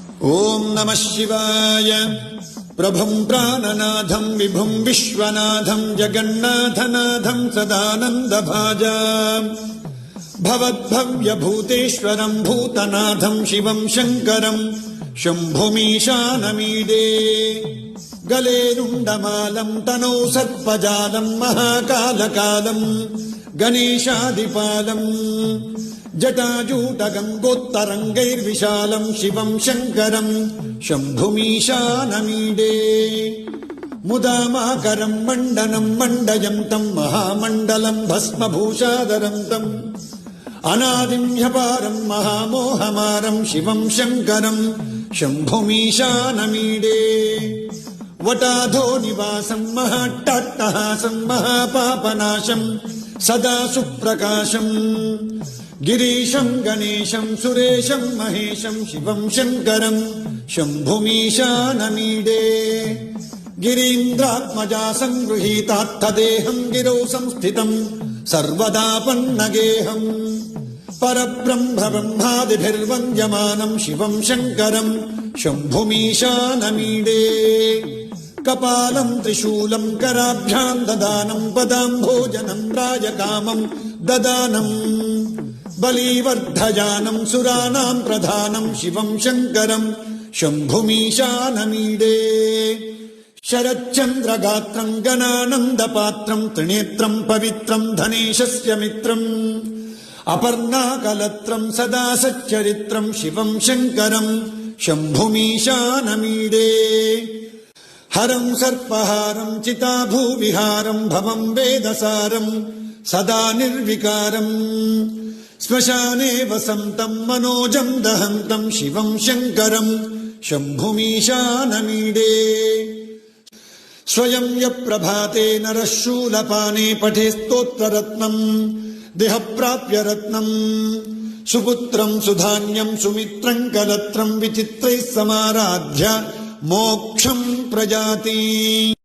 ఓం నమః శివాయ. ప్రభుం ప్రాణనాథం విభుం విశ్వనాథం జగన్నాథనాథం సదానందభాజాం భవద్భవ్యభూతేశ్వరం భూతనాథం శివం శంకరం శంభుమీశానమీడే. గలేరుండమాలం తనౌ సర్పజాలం మహాకాలకాలం గణేశాదిపాలం జటాజూటగంగోత్తరంగైర్విశాలం శివం శంకరం శంభుమీశానమీడే. ముదామాకరం మండనం మండయంతం మహామండలం భస్మభూషాదరంతం అనాదిం హ్యపారం మహామోహమారం శివం శంకరం శంభుమీశానమీడే. వటాధో నివాసం మహాట్టహాసం మహాపాపనాశం సదా సుప్రకాశం గిరీశం గణేశం సురేశం మహేశం శివం శంకరం శంభుమీశానమీడే. గిరీంద్రాత్మజా సంగృహీతాత్తదేహం గిరౌ సంస్థితం సర్వదా పన్నగేహం పరబ్రహ్మబ్రహ్మాదిభిర్వంద్యమానం శివం శంకరం శంభుమీశానమీడే. కపాలం త్రిశూలం కరాభ్యాం దదానం పదాంభోజనం రాజకామం దదానం బలీవర్ధజానం సురానాం ప్రధానం శివం శంకరం శంభుమీశానమీడే. శరచ్చంద్రగాత్రం గణానందపాత్రం త్రినేత్రం పవిత్రం ధనేశస్య మిత్రం అపర్ణాకలత్రం సదా సచ్చరిత్రం శివం శంకరం శంభుమీశానమీడే. హరం సర్పహారం చితాభూవిహారం భవం వేదసారం సదా నిర్వికారం శ్మశానే వసంతం మనోజం దహంతం శివం శంకరం శంభుమీశానమీడే. స్వయం యప్రభాతే నరః శూలపానే పఠే స్తోత్రరత్నం దేహ ప్రాప్య రత్నం సుపుత్రం సుధాన్యం సుమిత్రం కలత్రం విచిత్రైః సమారాధ్య మోక్షం ప్రజాతి.